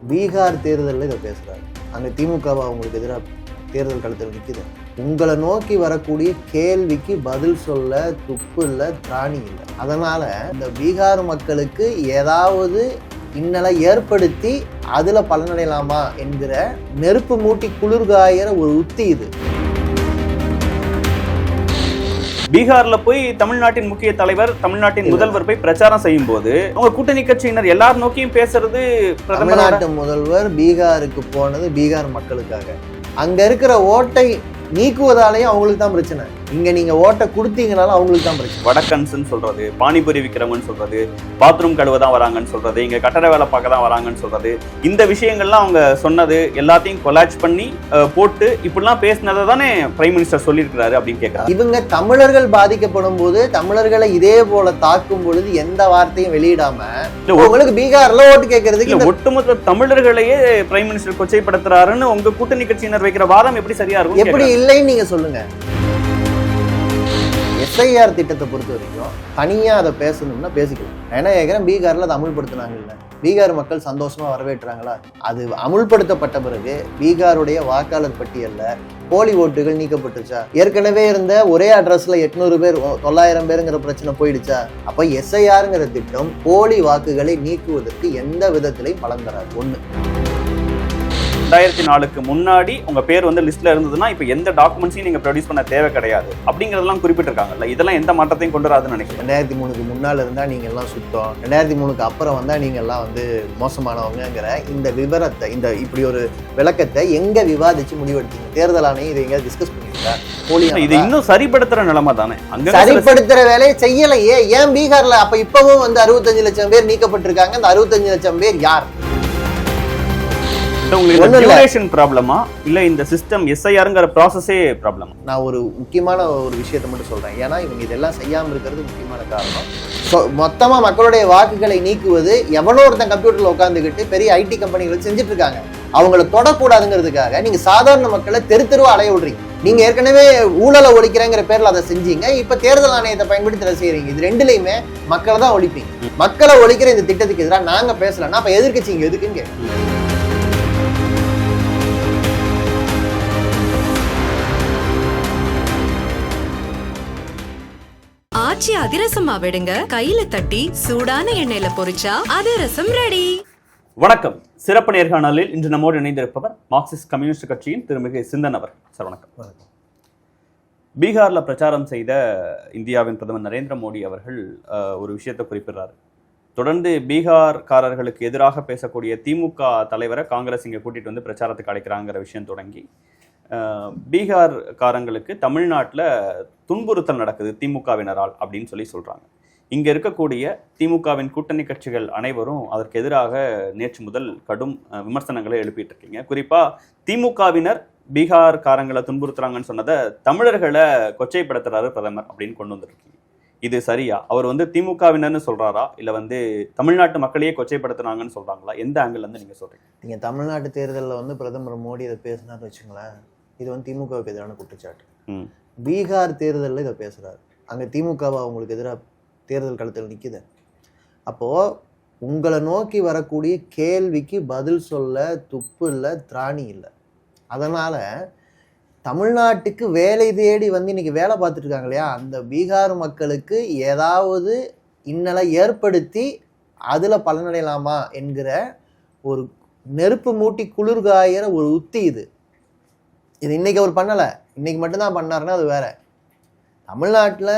பீகார் தேர்தலில் இதை பேசுகிறாரு. அங்கே திமுகவை அவங்களுக்கு எதிராக தேர்தல் களத்தில் நிற்குது. உங்களை நோக்கி வரக்கூடிய கேள்விக்கு பதில் சொல்ல துப்பு இல்லை, திராணி இல்லை. அதனால் இந்த பீகார் மக்களுக்கு ஏதாவது இன்னலை ஏற்படுத்தி அதில் பலனடையலாமா என்கிற நெருப்பு மூட்டி குளிர்காயிற ஒரு உத்தி இது. பீகார்ல போய் தமிழ்நாட்டின் முக்கிய தலைவர், தமிழ்நாட்டின் முதல்வர் போய் பிரச்சாரம் செய்யும் போது உங்க கூட்டணி கட்சியினர் எல்லாரும் நோக்கியும் பேசுறது தமிழ்நாட்டு முதல்வர் பீகாருக்கு போனது பீகார் மக்களுக்காக. அங்க இருக்கிற ஓட்டை நீக்குவதாலேயும் அவங்களுக்கு தான் பிரச்சனை. இங்க நீங்க ஓட்டை கொடுத்தீங்கனாலும் அவங்களுக்கு தான் பிரச்சனை. வடக்கன்ஸ்ன்னு சொல்றது, பானிபுரி விற்கிறவங்கன்னு சொல்றது, பாத்ரூம் கழுவ தான் வராங்கன்னு சொல்றது, இங்க கட்டட வேலை பார்க்க தான் வராங்கன்னு சொல்றது, இந்த விஷயங்கள்லாம் அவங்க சொன்னது எல்லாத்தையும் கொலாச் பண்ணி போட்டு இப்படிலாம் பேசினதை தானே பிரைம் மினிஸ்டர் சொல்லியிருக்கிறாரு அப்படின்னு கேட்கிறாங்க. இவங்க தமிழர்கள் பாதிக்கப்படும் போது தமிழர்களை இதே போல தாக்கும் பொழுது எந்த வார்த்தையும் வெளியிடாம உங்களுக்கு பீகார்ல ஓட்டு கேட்கறதுக்கு ஒட்டுமொத்த தமிழர்களையே பிரைம் மினிஸ்டர் கொச்சைப்படுத்துறாருன்னு உங்க கூட்டணி கட்சியினர் வைக்கிற வாதம் எப்படி சரியா இருக்கும்? எப்படி இல்லைன்னு நீங்க சொல்லுங்க. எஸ்ஐஆர் திட்டத்தை பொறுத்த வரைக்கும் தனியா அதை பேசணும்னா பேசிக்கலாம். ஏன்னா கேட்கிறேன், பீகார்ல அதை அமுல்படுத்தினாங்க இல்ல, பீகார் மக்கள் சந்தோஷமா வரவேற்றாங்களா? அது அமுல்படுத்தப்பட்ட பிறகு பீகாருடைய வாக்காளர் பட்டியல்ல போலி ஓட்டுகள் நீக்கப்பட்டுச்சா? ஏற்கனவே இருந்த ஒரே அட்ரஸ்ல 800 பேர் 900 பேருங்கிற பிரச்சனை போயிடுச்சா? அப்ப எஸ்ஐஆருங்கிற திட்டம் போலி வாக்குகளை நீக்குவதற்கு எந்த விதத்திலையும் பலன் தராது. ஒண்ணு, 2004க்கு முன்னாடி உங்க பேர் வந்து லிஸ்ட்ல இருந்ததுன்னா இப்ப எந்த டாக்குமெண்ட்ஸையும் நீங்க ப்ரொடியூஸ் பண்ண தேவை கிடையாது அப்படிங்கறதெல்லாம் குறிப்பிட்டிருக்காங்கல்ல. இதெல்லாம் எந்த மாற்றத்தையும் கொண்டு வராதுன்னு நினைக்கிறேன். 2003க்கு முன்னால இருந்தா நீங்க எல்லாம் சுத்தம், 2003க்கு அப்புறம் வந்தா நீங்க எல்லாம் வந்து மோசமானவங்கிற இந்த விவரத்தை, இந்த இப்படி ஒரு விளக்கத்தை எங்க விவாதிச்சு முடிவெடுத்தீங்க? தேர்தல் ஆணையம் இதை எங்க டிஸ்கஸ் பண்ணிருக்கா? இது இன்னும் சரிப்படுத்துற நிலைமை தானே. அங்க சரிப்படுத்துற வேலையை செய்யலையே. ஏன் பீகார்ல அப்ப இப்பவும் வந்து 65 லட்சம் பேர் நீக்கப்பட்டிருக்காங்க? அந்த 65 லட்சம் பேர் யார்? ப்ராப்ளமா இல்ல இந்த சிஸ்டம் எஸ்ஐஆர்ங்கிற ப்ராசஸே ப்ராப்ளமா? நான் ஒரு முக்கியமான ஒரு விஷயத்தை மட்டும் சொல்றேன். ஏன்னா இவங்க இதெல்லாம் செய்யாம இருக்கிறது முக்கியமான காரணம். மொத்தமா மக்களுடைய வாக்குகளை நீக்குவது எவனோ ஒருத்தன் கம்ப்யூட்டர்ல உட்காந்துக்கிட்டு பெரிய ஐடி கம்பெனிகள் செஞ்சுட்டு இருக்காங்க. அவங்களை தொடக்கூடாதுங்கிறதுக்காக நீங்க சாதாரண மக்களை தெருவா அலைய விடுறீங்க. நீங்க ஏற்கனவே ஊழலை ஒழிக்கிறேங்கிற பேர்ல அதை செஞ்சீங்க. இப்ப தேர்தல் ஆணையத்தை பயன்படுத்தி அதை செய்யறீங்க. இது ரெண்டுலையுமே மக்களை தான் ஒழிப்பீங்க. மக்களை ஒழிக்கிற இந்த திட்டத்துக்கு எதிராக நாங்க பேசலன்னா அப்ப எதிர்க்கட்சிங்க எதுக்குங்க? ஆச்சி அதிரசமா விடுங்க, கையில தட்டி சூடான எண்ணெயில பொரிச்சா அதிரசம் ரெடி. வணக்கம். சிறப்பு நேர்காணலில் இன்று நம்மோடு இணைந்திருப்பவர் மார்க்சிஸ்ட் கம்யூனிஸ்ட் கட்சியின் திருமிகு சிந்தன் அவர். சார் வணக்கம். பீகார்ல பிரச்சாரம் செய்த இந்தியாவின் பிரதமர் நரேந்திர மோடி அவர்கள் ஒரு விஷயத்தை குறிப்பிடுறாரு. தொடர்ந்து பீகார்காரர்களுக்கு எதிராக பேசக்கூடிய திமுக தலைவரை காங்கிரஸ் இங்க கூட்டிட்டு வந்து பிரச்சாரத்துக்கு அழைக்கிறாங்கிற விஷயம் தொடங்கி பீகார்காரங்களுக்கு தமிழ்நாட்டில் துன்புறுத்தல் நடக்குது திமுகவினரால் அப்படின்னு சொல்றாங்க. இங்க இருக்கக்கூடிய திமுகவின் கூட்டணி கட்சிகள் அனைவரும் அதற்கு எதிராக நேற்று முதல் கடும் விமர்சனங்களை எழுப்பிட்டு இருக்கீங்க. குறிப்பா திமுகவினர் பீகார்காரங்களை துன்புறுத்துறாங்கன்னு சொன்னதை தமிழர்களை கொச்சைப்படுத்துறாரு பிரதமர் அப்படின்னு கொண்டு வந்திருக்கீங்க. இது சரியா? அவர் வந்து திமுகவினர்னு சொல்றாரா இல்ல வந்து தமிழ்நாட்டு மக்களையே கொச்சைப்படுத்துறாங்கன்னு சொல்றாங்களா? எந்த ஆங்கிள் வந்து நீங்க சொல்றீங்க? நீங்க தமிழ்நாட்டு தேர்தலில் வந்து பிரதமர் மோடி இதை பேசினார்னு வச்சுங்களேன், இது வந்து திமுகவுக்கு எதிரான குற்றச்சாட்டு. பீகார் தேர்தலில் இதை பேசுறாரு. அங்கே திமுகவை அவங்களுக்கு எதிராக தேர்தல் களத்தில் நிற்குது. அப்போ உங்களை நோக்கி வரக்கூடிய கேள்விக்கு பதில் சொல்ல துப்பு இல்லை, திராணி இல்லை. அதனால தமிழ்நாட்டுக்கு வேலை தேடி வந்து இன்னைக்கு வேலை பார்த்துட்டு இருக்காங்க இல்லையா, அந்த பீகார் மக்களுக்கு ஏதாவது இன்னலை ஏற்படுத்தி அதில் பலனடையலாமா என்கிற ஒரு நெருப்பு மூட்டி குளிர்காயிற ஒரு உத்தி இது. இது இன்னைக்கு அவர் பண்ணலை, இன்னைக்கு மட்டும்தான் பண்ணாருன்னா அது வேற. தமிழ்நாட்டில்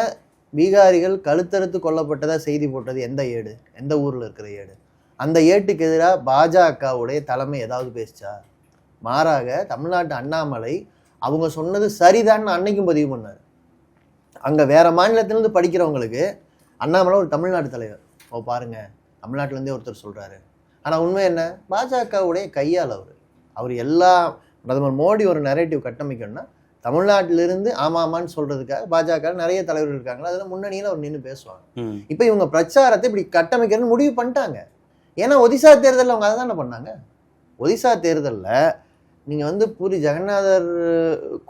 பீகாரிகள் கழுத்தறுத்து கொல்லப்பட்டதா செய்தி போட்டது எந்த ஏடு? எந்த ஊரில் இருக்கிற ஏடு? அந்த ஏட்டுக்கு எதிராக பாஜகவுடைய தலைமை ஏதாவது பேசிச்சா? மாறாக தமிழ்நாட்டு அண்ணாமலை அவங்க சொன்னது சரிதான்னு அன்னைக்கும் பதிவு பண்ணார். அங்கே வேற மாநிலத்திலேருந்து படிக்கிறவங்களுக்கு அண்ணாமலை ஒரு தமிழ்நாட்டு தலைவர், ஓ பாருங்க தமிழ்நாட்டிலேருந்தே ஒருத்தர் சொல்றாரு. ஆனால் உண்மை என்ன? பாஜகவுடைய கையால் அவர் எல்லா பிரதமர் மோடி ஒரு நரேட்டிவ் கட்டமைக்கணும்னா தமிழ்நாட்டிலிருந்து ஆமாமான்னு சொல்றதுக்காக பாஜக நிறைய தலைவர்கள் இருக்காங்களா, அதில் முன்னணியில் அவர் நின்று பேசுவாங்க. இப்போ இவங்க பிரச்சாரத்தை இப்படி கட்டமைக்கிறன்னு முடிவு பண்ணிட்டாங்க. ஏன்னா ஒடிசா தேர்தலில் அவங்க அதை தானே பண்ணாங்க. ஒடிசா தேர்தலில் நீங்கள் வந்து பூரி ஜெகநாதர்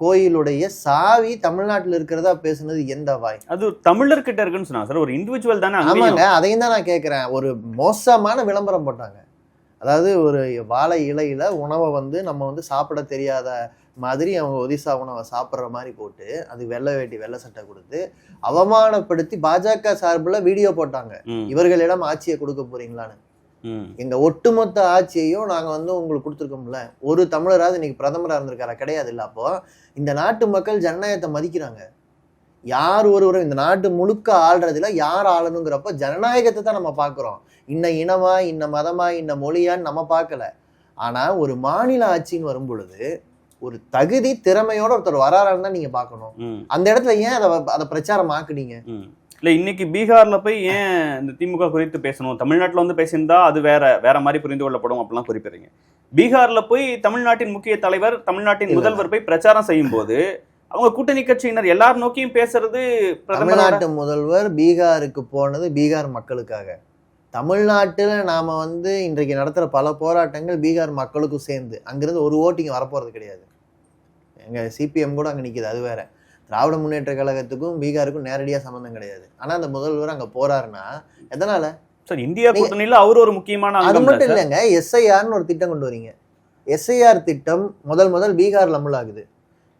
கோயிலுடைய சாவி தமிழ்நாட்டில் இருக்கிறதா பேசுனது எந்த வாய்? அது தமிழர்கிட்ட இருக்குன்னு சொன்னாங்க சார், ஒரு இண்டிவிஜுவல் தானே. ஆமாங்க, அதையும் தான் நான் கேட்குறேன். ஒரு மோசமான விளம்பரம் போட்டாங்க. அதாவது ஒரு வாழை இலையில உணவை வந்து நம்ம வந்து சாப்பிட தெரியாத மாதிரி அவங்க ஒடிசா உணவை சாப்பிட்ற மாதிரி போட்டு அது வெள்ளை வேட்டி வெள்ளை சட்டை கொடுத்து அவமானப்படுத்தி பாஜக சார்பில் வீடியோ போட்டாங்க. இவர்களிடம் ஆட்சியை கொடுக்க போறீங்களான்னு. எங்க ஒட்டுமொத்த ஆட்சியையும் நாங்க வந்து உங்களுக்கு கொடுத்துருக்கோம்ல. ஒரு தமிழராவது இன்னைக்கு பிரதமரா இருந்திருக்காரா? கிடையாது. இல்ல அப்போ இந்த நாட்டு மக்கள் ஜனநாயகத்தை மதிக்கிறாங்க. யார் ஒருவரும் இந்த நாட்டு முழுக்க ஆள்றதுல யார் ஆளணுங்கிறப்ப ஜனநாயகத்தை தான் நம்ம பார்க்குறோம். இன்ன இனமா, இன்ன மதமா, இன்ன மொழியான்னு நம்ம பார்க்கல. ஆனா ஒரு மாநில ஆட்சின்னு வரும் பொழுது ஒரு தகுதி திறமையோட ஒருத்தர் வராரான்னு தான் நீங்க பார்க்கணும். அந்த இடத்துல ஏன் அதை பிரச்சாரம் ஆக்குனீங்க? இல்ல இன்னைக்கு பீகார்ல போய் ஏன் இந்த திமுக குறித்து பேசணும்? தமிழ்நாட்டுல வந்து பேசியிருந்தா அது வேற மாதிரி புரிந்து கொள்ளப்படும் அப்படிலாம் குறிப்பிடுறீங்க. பீகார்ல போய் தமிழ்நாட்டின் முக்கிய தலைவர், தமிழ்நாட்டின் முதல்வர் போய் பிரச்சாரம் செய்யும் போது அவங்க கூட்டணி கட்சியினர் எல்லாரும் நோக்கியும் பேசுறது. தமிழ்நாட்டு முதல்வர் பீகாருக்கு போனது பீகார் மக்களுக்காக. தமிழ்நாட்டில் நாம வந்து இன்றைக்கு நடத்துற பல போராட்டங்கள் பீகார் மக்களுக்கும் சேர்ந்து. அங்கிருந்து ஒரு ஓட்டிங்க வரப்போறது கிடையாது. எங்க சிபிஎம் கூட அங்க நிக்குது, அது வேற. திராவிட முன்னேற்ற கழகத்துக்கும் பீகாருக்கும் நேரடியா சம்பந்தம் கிடையாது. ஆனா அந்த முதல்வர் அங்க போறாருன்னா எதனால? சார் இந்தியா கூட்டணியில அவர் ஒரு முக்கியமான அது மட்டும் இல்லைங்க. எஸ்ஐஆர்னு ஒரு திட்டம் கொண்டு வரீங்க. எஸ்ஐஆர் திட்டம் முதல் பீகார்ல அமலாகுது.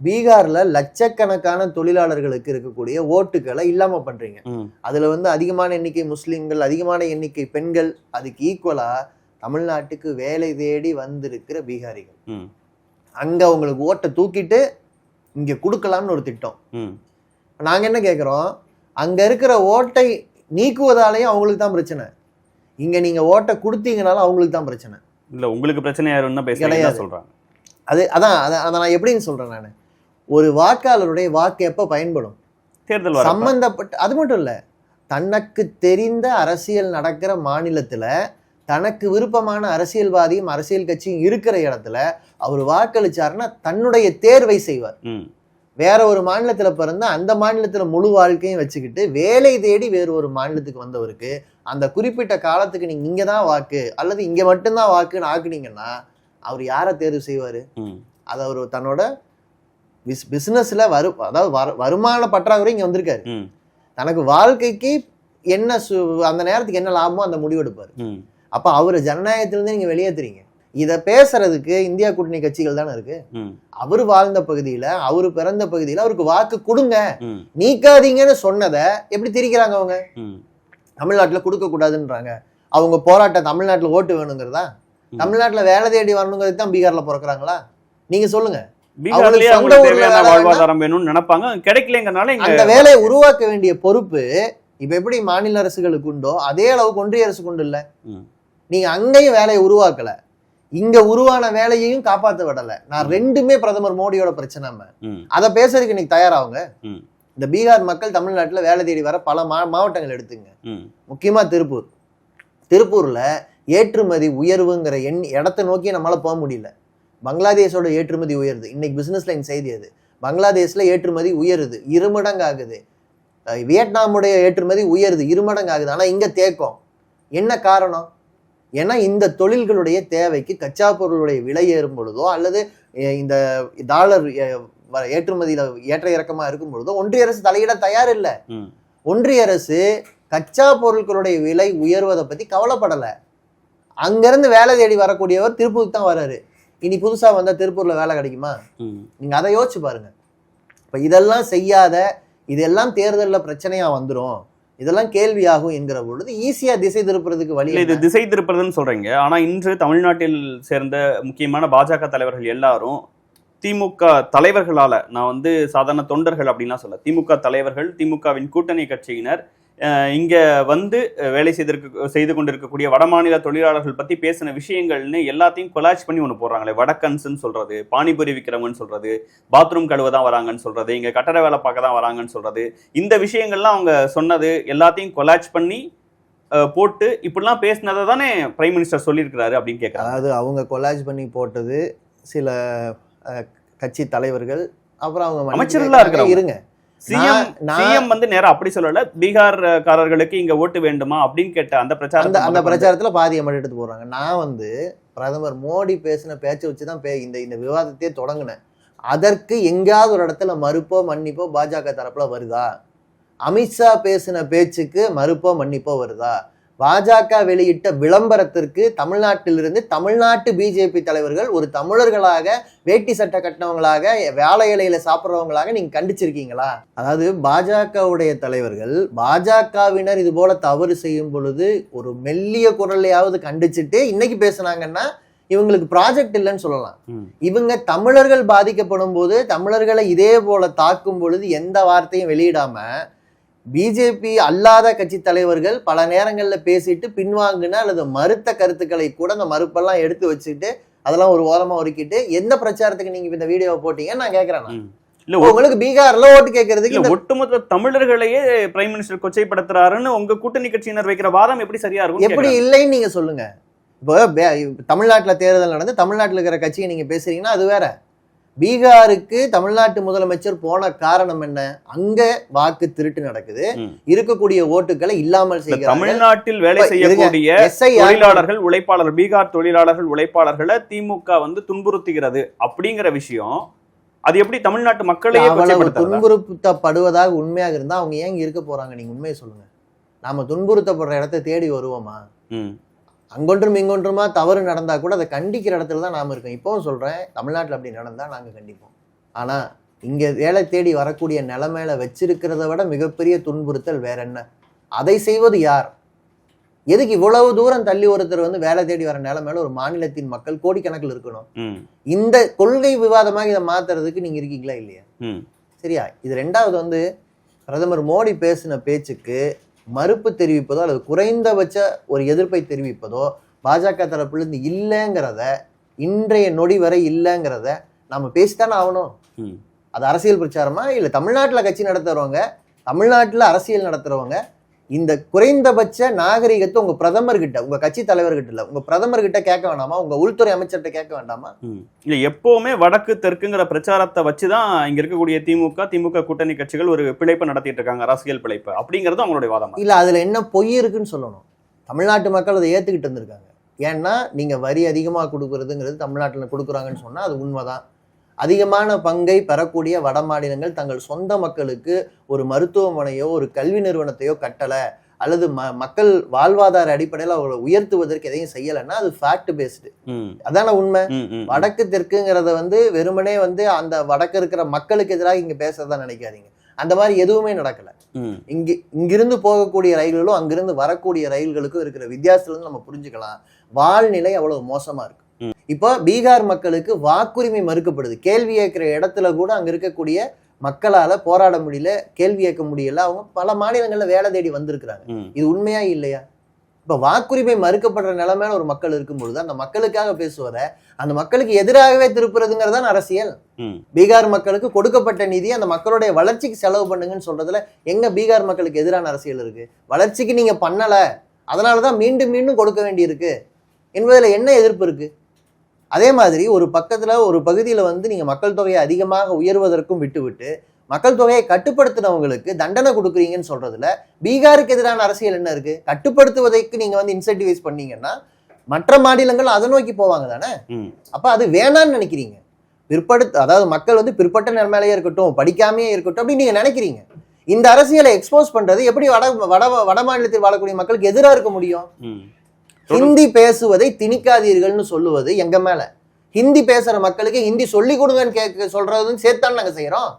பீகார்ல லட்சக்கணக்கான தொழிலாளர்களுக்கு இருக்கக்கூடிய ஓட்டுகளை இல்லாம பண்றீங்க. அதுல வந்து அதிகமான எண்ணிக்கை முஸ்லிம்கள், அதிகமான எண்ணிக்கை பெண்கள். அதுக்கு ஈக்குவலா தமிழ்நாட்டுக்கு வேலை தேடி வந்திருக்கிற பீகாரிகள் அங்க உங்களுக்கு ஓட்டை தூக்கிட்டு இங்க கொடுக்கலாம்னு ஒரு திட்டம். நாங்க என்ன கேட்கிறோம்? அங்க இருக்கிற ஓட்டை நீக்குவதாலேயும் அவங்களுக்கு தான் பிரச்சனை. இங்க நீங்க ஓட்டை கொடுத்தீங்கனாலும் அவங்களுக்கு தான் பிரச்சனை. இல்ல உங்களுக்கு பிரச்சனை யாருன்னா கிடையாது சொல்றாங்க. அதான் நான் எப்படின்னு சொல்றேன். நான் ஒரு வாக்காளருடைய வாக்கு எப்ப பயன்படும்? தேர்தல் சம்பந்தப்பட்ட. அது மட்டும் இல்ல, தனக்கு தெரிந்த அரசியல் நடக்கிற மாநிலத்துல தனக்கு விருப்பமான அரசியல்வாதியும் அரசியல் கட்சியும் இருக்கிற இடத்துல அவர் வாக்களிச்சாருன்னா தன்னுடைய தேர்வை செய்வார். வேற ஒரு மாநிலத்துல பிறந்த அந்த மாநிலத்துல முழு வாழ்க்கையும் வச்சுக்கிட்டு வேலை தேடி வேறு ஒரு மாநிலத்துக்கு வந்தவருக்கு அந்த குறிப்பிட்ட காலத்துக்கு நீங்க இங்கதான் வாக்கு அல்லது இங்க மட்டும்தான் வாக்குன்னு ஆக்குனீங்கன்னா அவர் யாரை தேர்வு செய்வாரு? அது அவர் தன்னோட பிசினஸ்ல அதாவது வருமான பற்றாக்குறை இங்க வந்திருக்காரு. தனக்கு வாழ்க்கைக்கு என்ன அந்த நேரத்துக்கு என்ன லாபமோ அந்த முடிவெடுப்பாரு. அப்ப அவரு ஜனநாயகத்திலிருந்து நீங்க வெளியேற்றுறீங்க. இத பேசுறதுக்கு இந்தியா கூட்டணி கட்சிகள் தானே இருக்கு. அவரு வாழ்ந்த பகுதியில, அவரு பிறந்த பகுதியில அவருக்கு வாக்கு கொடுங்க, நீக்காதீங்கன்னு சொன்னதை எப்படி திரிக்கிறாங்க அவங்க? தமிழ்நாட்டுல கொடுக்க கூடாதுன்றாங்க. அவங்க போராட்டம் தமிழ்நாட்டுல ஓட்டு வேணுங்கிறதா? தமிழ்நாட்டுல வேலை தேடி வரணுங்கிறது தான் பீகார்ல பிறக்கிறாங்களா? நீங்க சொல்லுங்க. வாழ்வாதாரம் வேணும்னு நினைப்பாங்க, கிடைக்கலங்கறனால அந்த வேலையை உருவாக்க வேண்டிய பொறுப்பு இப்ப எப்படி மாநில அரசுகளுக்கு உண்டோ அதே அளவுக்கு ஒன்றிய அரசுக்கு உண்டு இல்ல? நீங்க அங்கேயும் வேலையை உருவாக்கல, இங்க உருவான வேலையையும் காப்பாற்ற விடல. நான் ரெண்டுமே பிரதமர் மோடியோட பிரச்சனை. அதை பேசுறதுக்கு இன்னைக்கு தயாராகுங்க. இந்த பீகார் மக்கள் தமிழ்நாட்டுல வேலை தேடி வர பல மாவட்டங்கள் எடுத்துங்க. முக்கியமா திருப்பூர்ல ஏற்றுமதி உயர்வுங்கிற இடத்தை நோக்கி நம்மளால போக முடியல. பங்களாதேஷோட ஏற்றுமதி உயருது. இன்னைக்கு பிசினஸ் லைன் செய்தி அது. பங்களாதேஷ்ல ஏற்றுமதி உயருது, 2 மடங்கு ஆகுது. வியட்நாமுடைய ஏற்றுமதி உயருது, 2 மடங்கு ஆகுது. ஆனா இங்க தேக்கம். என்ன காரணம்? ஏன்னா இந்த தொழில்களுடைய தேவைக்கு கச்சா பொருளுடைய விலை ஏறும் பொழுதோ அல்லது இந்த டாலர் ஏற்றுமதியில ஏற்ற இறக்கமா இருக்கும் பொழுதோ ஒன்றிய அரசு தலையிட தயார் இல்லை. ஒன்றிய அரசு கச்சா பொருட்களுடைய விலை உயர்வதை பத்தி கவலைப்படல. அங்கிருந்து வேலை தேடி வரக்கூடியவர் திருப்பூருக்கு தான் வர்றாரு. இனி புதுசா வந்தா திருப்பூர்ல வேலை கிடைக்குமா? நீங்க அதை யோசிச்சு பாருங்க. இப்ப இதெல்லாம் செய்யாத, இதெல்லாம் தேர்தலில் பிரச்சனையா வந்துடும், இதெல்லாம் கேள்வியாகும் என்கிற பொழுது ஈஸியா திசை திருப்புறதுக்கு வழி. இது திசை திருப்புறதுன்னு சொல்றீங்க. ஆனா இன்று தமிழ்நாட்டில் சேர்ந்த முக்கியமான பாஜக தலைவர்கள் எல்லாரும் திமுக தலைவர்களால, நான் வந்து சாதாரண தொண்டர்கள் அப்படின்லாம் சொல்ல, திமுக தலைவர்கள், திமுகவின் கூட்டணி கட்சியினர் இங்க வந்து வேலை செய்து கொண்டிருக்கக்கூடிய வடமாநில தொழிலாளர்கள் பத்தி பேசின விஷயங்கள்னு எல்லாத்தையும் கொலாச் பண்ணி ஒண்ணு போடுறாங்களே. வடக்கன்ஸ்ன்னு சொல்றது, பானிபுரி விற்கிறவங்கன்னு சொல்றது, பாத்ரூம் கழுவ தான் வராங்கன்னு சொல்றது, இங்க கட்டட வேலை பார்க்க தான் வராங்கன்னு சொல்றது, இந்த விஷயங்கள்லாம் அவங்க சொன்னது எல்லாத்தையும் கொலாச் பண்ணி போட்டு இப்படிலாம் பேசினதை தானே பிரைம் மினிஸ்டர் சொல்லியிருக்கிறாரு அப்படின்னு கேட்கறாங்க. அதாவது அவங்க கொலாஜ் பண்ணி போட்டது சில கட்சி தலைவர்கள், அப்புறம் அவங்க அமைச்சர்களா இருக்கிறாங்க. இருங்க, சிஎம் வந்து நேரா அப்படி சொல்லல, பீகார்காரர்களுக்கு இங்க ஓட்டு வேண்டுமா அப்படின்னு கேட்ட அந்த பிரச்சாரத்துல பாதியை மட்டும் எடுத்து போறாங்க. நான் வந்து பிரதமர் மோடி பேசின பேச்சை வச்சுதான் இந்த விவாதத்தையே தொடங்கினேன். அதற்கு எங்கேயாவது ஒரு இடத்துல மறுப்போ மன்னிப்போ பாஜக தரப்புல வருதா? அமித்ஷா பேசின பேச்சுக்கு மறுப்போ மன்னிப்போ வருதா? பாஜக வெளியிட்ட விளம்பரத்திற்கு தமிழ்நாட்டிலிருந்து தமிழ்நாட்டு பிஜேபி தலைவர்கள் ஒரு தமிழர்களாக வேட்டி சட்டை கட்டினவங்களாக வேலை இலையில சாப்பிட்றவங்களாக நீங்க கண்டிச்சிருக்கீங்களா? அதாவது பாஜகவுடைய தலைவர்கள் பாஜகவினர் இது போல தவறு செய்யும் பொழுது ஒரு மெல்லிய குரலையாவது கண்டிச்சுட்டு இன்னைக்கு பேசுனாங்கன்னா இவங்களுக்கு ப்ராஜெக்ட் இல்லைன்னு சொல்லலாம். இவங்க தமிழர்கள் பாதிக்கப்படும் போது தமிழர்களை இதே போல தாக்கும் பொழுது எந்த வார்த்தையும் வெளியிடாம பிஜேபி அல்லாத கட்சி தலைவர்கள் பல நேரங்களில் பேசிட்டு பின்வாங்கின அல்லது மறுத்த கருத்துக்களை கூட அந்த மறுப்பெல்லாம் எடுத்து வச்சுட்டு அதெல்லாம் ஒரு ஓரமா ஒதுக்கிட்டு எந்த பிரச்சாரத்துக்கு நீங்க இந்த வீடியோவை போட்டீங்க நான் கேட்கறேன். இல்ல உங்களுக்கு பீகார்ல ஓட்டு கேட்கறதுக்கு ஒட்டுமொத்த தமிழர்களையே பிரைம் மினிஸ்டர் கொச்சைப்படுத்துறாருன்னு உங்க கூட்டணி கட்சியினர் வைக்கிற வாதம் எப்படி சரியா இருக்கும்? எப்படி இல்லைன்னு நீங்க சொல்லுங்க. இப்போ தமிழ்நாட்டுல தேர்தல் நடந்து தமிழ்நாட்டில் இருக்கிற கட்சியை நீங்க பேசுறீங்கன்னா அது வேற. பீகாருக்கு தமிழ்நாட்டு முதலமைச்சர் போன காரணம் என்ன? அங்க வாக்கு திருட்டு நடக்குது, இருக்கக்கூடிய ஓட்டுகளை இல்லாமல் செய்ய தமிழ்நாட்டில் வேலை செய்யக்கூடிய தொழிலாளர்கள் உழைப்பாளர்கள் பீகார் தொழிலாளர்கள் உழைப்பாளர்களை திமுக துன்புறுத்துகிறது அப்படிங்கிற விஷயம் அது எப்படி தமிழ்நாட்டு மக்களையே துன்புறுத்தப்படுவதாக உண்மையாக இருந்தா அவங்க ஏன் இருக்க போறாங்க? நீங்க உண்மையை சொல்லுங்க. நாம துன்புறுத்தப்படுற இடத்தை தேடி வருவோமா? அங்கொன்றும் இங்கொன்றுமா தவறு நடந்தா கூட அதை கண்டிக்கிற இடத்துல தான் நாம இருக்கோம். இப்பவும் சொல்றேன், தமிழ்நாட்டில் அப்படி நடந்தா நாங்க கண்டிப்போம். ஆனா இங்க வேலை தேடி வரக்கூடிய நிலைமையில வச்சிருக்கிறத விட மிகப்பெரிய துன்புறுத்தல் வேற என்ன? அதை செய்வது யார்? எதுக்கு இவ்வளவு தூரம் தள்ளி ஒருத்தர் வேலை தேடி வர நிலைமையில ஒரு மாநிலத்தின் மக்கள் கோடிக்கணக்கில் இருக்கணும்? இந்த கொள்கை விவாதமாக இதை மாத்துறதுக்கு நீங்க இருக்கீங்களா இல்லையா? சரியா? இது ரெண்டாவது பிரதமர் மோடி பேசின பேச்சுக்கு மறுப்பு தெரிவிப்பதோ அல்லது குறைந்தபட்ச ஒரு எதிர்ப்பை தெரிவிப்பதோ பாஜக தரப்புலேருந்து இல்லைங்கிறத, இன்றைய நொடி வரை இல்லைங்கிறத நம்ம பேசித்தானே ஆகணும். அது அரசியல் பிரச்சாரமா இல்லை தமிழ்நாட்டில் கட்சி நடத்துறவங்க, தமிழ்நாட்டில் அரசியல் நடத்துறவங்க இந்த குறைந்தபட்ச நாகரிகத்தை உங்க பிரதமர்கிட்ட, உங்க கட்சி தலைவர்கிட்ட இல்ல, உங்க பிரதமர்கிட்ட கேட்க வேண்டாமா? உங்க உள்துறை அமைச்சர்கிட்ட கேட்க வேண்டாமா? இல்ல, எப்பவுமே வடக்கு தெற்குங்கிற பிரச்சாரத்தை வச்சுதான் இங்க இருக்கக்கூடிய திமுக கூட்டணி கட்சிகள் ஒரு பிழைப்பு நடத்திட்டு இருக்காங்க, அரசியல் பிழைப்பு அப்படிங்கிறது அவங்களுடைய வாதம். இல்ல, அதுல என்ன பொய் இருக்குன்னு சொல்லணும். தமிழ்நாட்டு மக்கள் அதை ஏத்துக்கிட்டு இருந்திருக்காங்க. ஏன்னா நீங்க வரி அதிகமா கொடுக்கறதுங்கிறது தமிழ்நாட்டில் கொடுக்குறாங்கன்னு சொன்னா அது உண்மைதான். அதிகமான பங்கை பெறக்கூடிய வட மாநிலங்கள் தங்கள் சொந்த மக்களுக்கு ஒரு மருத்துவமனையோ ஒரு கல்வி நிறுவனத்தையோ கட்டலை அல்லது மக்கள் வாழ்வாதார அடிப்படையில் அவங்களை உயர்த்துவதற்கு எதையும் செய்யலைன்னா அது ஃபேக்ட் பேஸ்டு. அதான உண்மை. வடக்கு தெற்குங்கிறத வெறுமனே அந்த வடக்கு இருக்கிற மக்களுக்கு எதிராக இங்க பேசுறதா நினைக்காதீங்க. அந்த மாதிரி எதுவுமே நடக்கல. இங்கிருந்து போகக்கூடிய ரயில்களும் அங்கிருந்து வரக்கூடிய ரயில்களுக்கும் இருக்கிற வித்தியாசத்துல நம்ம புரிஞ்சுக்கலாம். வாழ்நிலை அவ்வளவு மோசமா இருக்கு. இப்போ பீகார் மக்களுக்கு வாக்குரிமை மறுக்கப்படுது. கேள்வி கேட்கிற இடத்துல கூட அங்க இருக்கக்கூடிய மக்களால போராட முடியல, கேள்வி கேட்க முடியல. அவங்க பல மாநிலங்கள்ல வேலை தேடி வந்திருக்கிறாங்க. இது உண்மையா இல்லையா? இப்ப வாக்குரிமை மறுக்கப்படுற நிலைமையில ஒரு மக்கள் இருக்கும் பொழுது அந்த மக்களுக்காக பேசுவத அந்த மக்களுக்கு எதிராகவே திருப்புறதுங்கிறதான் அரசியல். பீகார் மக்களுக்கு கொடுக்கப்பட்ட நிதி அந்த மக்களுடைய வளர்ச்சிக்கு செலவு பண்ணுங்கன்னு சொல்றதுல எங்க பீகார் மக்களுக்கு எதிரான அரசியல் இருக்கு? வளர்ச்சிக்கு நீங்க பண்ணல, அதனாலதான் மீண்டும் மீண்டும் கொடுக்க வேண்டி இருக்கு என்பதுல என்ன எதிர்ப்பு இருக்கு? அதே மாதிரி ஒரு பக்கத்துல ஒரு பகுதியில நீங்க மக்கள் தொகையை அதிகமாக உயர்வதற்கும் விட்டுவிட்டு மக்கள் தொகையை கட்டுப்படுத்தினவங்களுக்கு தண்டனை கொடுக்குறீங்கன்னு சொல்றதுல பீகாருக்கு எதிரான அரசியல் என்ன இருக்கு? கட்டுப்படுத்துவதற்கு நீங்க இன்சென்டிவைஸ் பண்ணீங்கன்னா மற்ற மாநிலங்கள் அதை நோக்கி போவாங்க தானே. அப்ப அது வேணான்னு நினைக்கிறீங்க. அதாவது மக்கள் பிற்பட்ட நிலைமையிலேயே இருக்கட்டும், படிக்காமையே இருக்கட்டும் அப்படின்னு நீங்க நினைக்கிறீங்க. இந்த அரசியலை எக்ஸ்போஸ் பண்றது எப்படி வட மாநிலத்தில் வாழக்கூடிய மக்களுக்கு எதிராக இருக்க முடியும்? ஹிந்தி பேசுவதை திணிக்காதீர்கள்னு சொல்லுவது எங்க மேல. ஹிந்தி பேசுற மக்களுக்கு ஹிந்தி சொல்லி கொடுங்கன்னு சொல்றதுன்னு சேர்த்தான் நாங்க செய்யறோம்.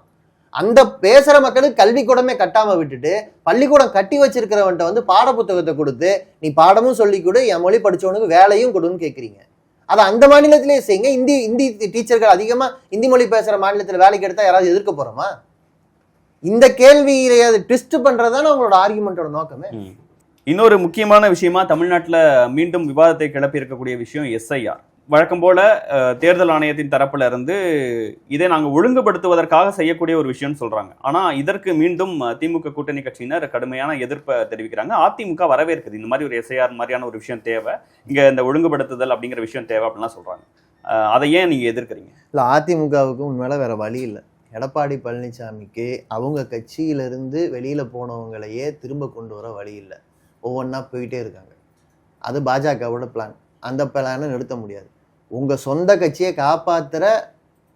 அந்த பேசுற மக்களுக்கு கல்விக்கூடமே கட்டாம விட்டுட்டு பள்ளிக்கூடம் கட்டி வச்சிருக்கிறவன்ட்ட பாட புத்தகத்தை கொடுத்து நீ பாடமும் சொல்லி கொடு, என் மொழி படிச்சவனுக்கு வேலையும் கொடுன்னு கேட்குறீங்க. அதை அந்த மாநிலத்திலேயே செய்யுங்க. இந்தி டீச்சர்கள் அதிகமா இந்தி மொழி பேசுற மாநிலத்தில் வேலைக்கு எடுத்தா யாராவது எதிர்க்க போறோமா? இந்த கேள்வியை ட்விஸ்ட் பண்றதுதானே உங்களோட ஆர்குமெண்டோட நோக்கமே. இன்னொரு முக்கியமான விஷயமா தமிழ்நாட்டில் மீண்டும் விவாதத்தை கிளப்பி இருக்கக்கூடிய விஷயம் SIR. வழக்கம் போல தேர்தல் ஆணையத்தின் தரப்புல இருந்து இதை நாங்கள் ஒழுங்குபடுத்துவதற்காக செய்யக்கூடிய ஒரு விஷயம்னு சொல்றாங்க. ஆனா இதற்கு மீண்டும் திமுக கூட்டணி கட்சியினர் கடுமையான எதிர்ப்பை தெரிவிக்கிறாங்க. அதிமுக வரவேற்குது. இந்த மாதிரி ஒரு SIR மாதிரியான ஒரு விஷயம் தேவை, இங்க இந்த ஒழுங்குபடுத்துதல் அப்படிங்கிற விஷயம் தேவை அப்படின்லாம் சொல்றாங்க. அதை ஏன் நீங்க எதிர்க்கிறீங்க? இல்லை, அதிமுகவுக்கு உண்மையில வேற வழி இல்லை. எடப்பாடி பழனிசாமிக்கு அவங்க கட்சியிலிருந்து வெளியில போனவங்களையே திரும்ப கொண்டு வர வழி இல்லை. ஒவ்வொன்றா போயிட்டே இருக்காங்க. அது பாஜகவோட பிளான். அந்த பிளானை நிறுத்த முடியாது. உங்கள் சொந்த கட்சியை காப்பாற்றுற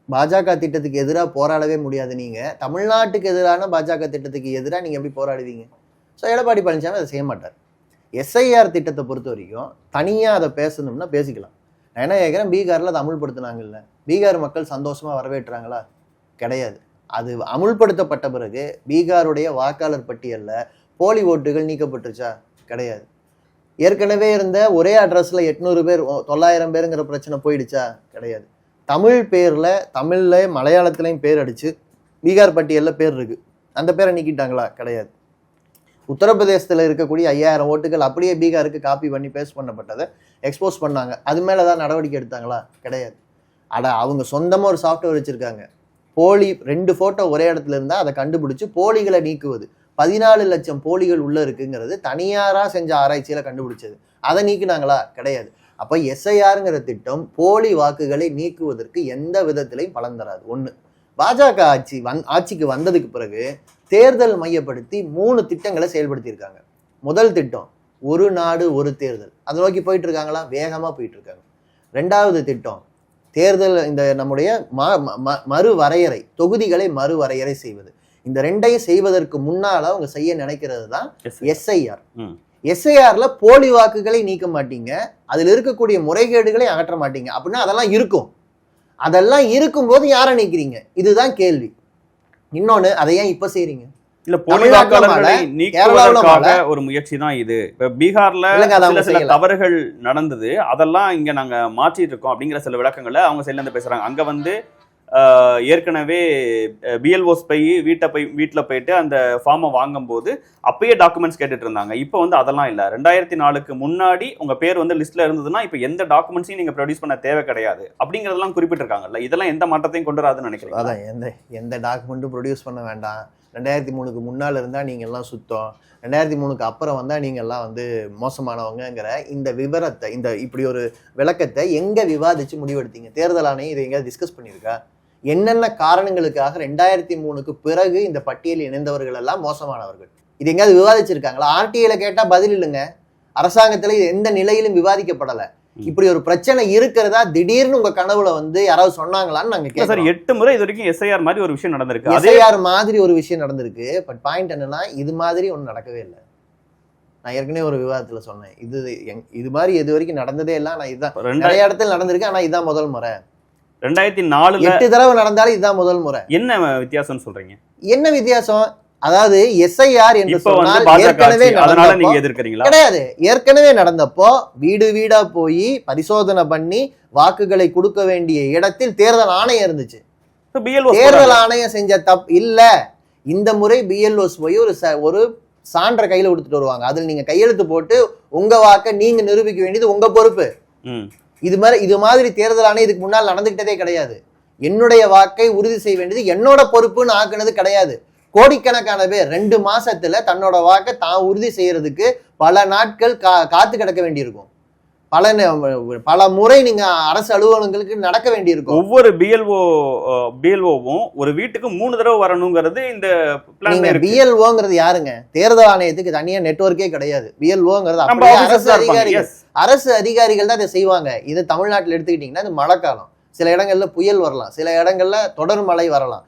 பாஜக திட்டத்துக்கு எதிராக போராடவே முடியாது. நீங்கள் தமிழ்நாட்டுக்கு எதிரான பாஜக திட்டத்துக்கு எதிராக நீங்கள் எப்படி போராடுவீங்க? ஸோ எடப்பாடி பழனிசாமி அதை செய்ய மாட்டார். எஸ்ஐஆர் திட்டத்தை பொறுத்த வரைக்கும் தனியா அதை பேசணும்னா பேசிக்கலாம். நான் என்ன கேட்குறேன், பீகார்ல அதை அமுல்படுத்தினாங்கல்ல, பீகார் மக்கள் சந்தோஷமா வரவேற்றாங்களா? கிடையாது. அது அமுல்படுத்தப்பட்ட பிறகு பீகாருடைய வாக்காளர் பட்டியல்ல போலி ஓட்டுகள் நீக்கப்பட்டுருச்சா? கிடையாது. ஏற்கனவே இருந்த ஒரே அட்ரஸ்ல 800 பேர் 900 பேருங்கிற பிரச்சனை போயிடுச்சா? கிடையாது. தமிழ் பேர்ல தமிழ்ல மலையாளத்திலையும் பேர் அடிச்சு பீகார் பட்டியல்ல பேர் இருக்கு, அந்த பேரை நீக்கிட்டாங்களா? கிடையாது. உத்தரப்பிரதேசத்துல இருக்கக்கூடிய 5000 ஓட்டுகள் அப்படியே பீகாருக்கு காப்பி பண்ணி பேஸ்ட் பண்ணப்பட்டதை எக்ஸ்போஸ் பண்ணாங்க, அது மேல ஏதாவது நடவடிக்கை எடுத்தாங்களா? கிடையாது. அவங்க சொந்தமா ஒரு சாஃப்ட்வேர் வச்சிருக்காங்க, போலி 2 போட்டோ ஒரே இடத்துல இருந்தா அதை கண்டுபிடிச்சு போலிகளை நீக்குவது. 14 லட்சம் போலிகள் உள்ள இருக்குங்கிறது தனியாரா செஞ்ச ஆராய்ச்சியில கண்டுபிடிச்சது, அதை நீக்கினாங்களா? கிடையாது. அப்ப எஸ்ஐஆருங்கிற திட்டம் போலி வாக்குகளை நீக்குவதற்கு எந்த விதத்திலையும் பலன் தராது. ஒண்ணு, பாஜக ஆட்சிக்கு வந்ததுக்கு பிறகு தேர்தல் மையப்படுத்தி 3 திட்டங்களை செயல்படுத்தியிருக்காங்க. முதல் திட்டம் ஒரு நாடு ஒரு தேர்தல், அதை நோக்கி போயிட்டு இருக்காங்களா? வேகமா போயிட்டு இருக்காங்க. 2வது திட்டம் தேர்தல், இந்த நம்முடைய மறுவரையறை, தொகுதிகளை மறுவரையறை செய்வது. இந்த 2ஐயும் செய்வதற்கு முன்னால அவங்க செய்ய நினைக்கிறது தான் எஸ்ஐஆர். எஸ்ஐஆர்ல போலி வாக்குகளை நீக்க மாட்டீங்க, அதுல இருக்கக்கூடிய முறைகேடுகளை அகற்ற மாட்டீங்க அப்படின்னா அதெல்லாம் இருக்கும். அதெல்லாம் இருக்கும்போது யாரை நீக்கிறீங்க? இதுதான் கேள்வி. இன்னொன்னு, அதை ஏன் இப்ப செய்றீங்க? இல்ல, போலி வாக்காளர்களை நீக்குவதற்காக ஒரு முயற்சி தான் இது. இப்ப பீகார்ல சில தவறுகள் நடந்தது, அதெல்லாம் இங்க நாங்க மாற்றிட்டு இருக்கோம் அப்படிங்கிற சில விளக்கங்களை அவங்க சைட்ல இருந்து பேசுறாங்க. அங்க ஏற்கனவே பிஎல்ஓஸ் வீட்டில் போயிட்டு அந்த ஃபார்மை வாங்கும் போது அப்பயே டாக்குமெண்ட்ஸ் கேட்டுட்டு இருந்தாங்க. இப்போ அதெல்லாம் இல்லை. 2004க்கு முன்னாடி உங்க பேர் லிஸ்ட்ல இருந்ததுன்னா இப்போ எந்த டாக்குமெண்ட்ஸையும் நீங்க ப்ரொடியூஸ் பண்ண தேவை கிடையாது அப்படிங்கிறதெல்லாம் குறிப்பிட்டிருக்காங்கல்ல. இதெல்லாம் எந்த மாற்றத்தையும் கொண்டு வராதுன்னு நினைக்கிறேன். அதான் எந்த டாக்குமெண்ட்டும் ப்ரொடியூஸ் பண்ண வேண்டாம். 2003க்கு முன்னால் இருந்தால் நீங்கள் எல்லாம் சுத்தம், 2003க்கு அப்புறம் வந்தால் நீங்கள் எல்லாம் மோசமானவங்கிற இந்த விவரத்தை, இந்த இப்படி ஒரு விளக்கத்தை எங்கே விவாதித்து முடிவெடுத்தீங்க? தேர்தல் ஆணையம் இதை எங்கேயாவது டிஸ்கஸ் பண்ணியிருக்கா? என்னென்ன காரணங்களுக்காக 2003க்கு பிறகு இந்த பட்டியலில் இணைந்தவர்கள் எல்லாம் மோசமானவர்கள், இது எங்கேயாவது விவாதிச்சிருக்காங்களா? ஆர்டிஐல கேட்டால் பதில் இல்லைங்க. அரசாங்கத்தில் இது எந்த நிலையிலும் விவாதிக்கப்படலை. இப்படி ஒரு பிரச்சனை இருக்கிறதா திடீர்னு உங்க கனவுல யாராவது சொன்னாங்களான்னு நாங்க கேட்கிறோம். 8 முறை இது வரைக்கும் எஸ்ஐஆர் மாதிரி ஒரு விஷயம் நடந்திருக்கு. எஸ்ஐஆர் மாதிரி ஒரு விஷயம் நடந்திருக்கு. பட் பாயிண்ட் என்னன்னா, இது மாதிரி ஒண்ணு நடக்கவே இல்லை. நான் ஏற்கனவே ஒரு விவாதத்துல சொன்னேன், இது மாதிரி இது வரைக்கும் நடந்ததே இல்லை. நான் இதுதான் நிறைய இடத்துல நடந்திருக்கு, ஆனா இதுதான் முதல் முறை. 2004 8 தடவை நடந்தாலும் இதுதான் முதல் முறை. என்ன வித்தியாசம் சொல்றீங்க? என்ன வித்தியாசம்? அதாவது எஸ்ஐஆர் என்று சொன்னால் ஏற்கனவே கிடையாது. ஏற்கனவே நடந்தப்போ வீடு வீடா போய் பரிசோதனை பண்ணி வாக்குகளை கொடுக்க வேண்டிய இடத்தில் தேர்தல் ஆணையம் இருந்துச்சு. தேர்தல் ஆணையம் செஞ்ச தப்பு இல்ல. இந்த முறை பிஎல்ஓஸ் போய் ஒரு சான்ற கையில கொடுத்துட்டு வருவாங்க. அதுல நீங்க கையெழுத்து போட்டு உங்க வாக்க நீங்க நிரூபிக்க வேண்டியது உங்க பொறுப்பு. இது மாதிரி தேர்தல் ஆணையம் இதுக்கு முன்னால் நடந்துகிட்டதே கிடையாது. என்னுடைய வாக்கை உறுதி செய்ய வேண்டியது என்னோட பொறுப்புன்னு ஆக்குனது கிடையாது. கோடிக்கணக்கான பேர் 2 மாசத்துல தன்னோட வாக்கை தான் உறுதி செய்யறதுக்கு பல நாட்கள் காத்து கிடக்க வேண்டியிருக்கும். பல முறை நீங்க அரசு அலுவலகங்களுக்கு நடக்க வேண்டியிருக்கும். ஒவ்வொரு பிஎல்ஓவும் ஒரு வீட்டுக்கு 3 தடவை வரணுங்கிறது இந்த பிளான். பிஎல்ஓங்கிறது யாருங்க? தேர்தல் ஆணையத்துக்கு தனியா நெட்வொர்க்கே கிடையாது. பிஎல்ஓங்கிறது அரசு அதிகாரிகள் தான் இதை செய்வாங்க. இது தமிழ்நாட்டில் எடுத்துக்கிட்டீங்கன்னா இது மழைக்காலம், சில இடங்கள்ல புயல் வரலாம், சில இடங்கள்ல தொடர் மழை வரலாம்,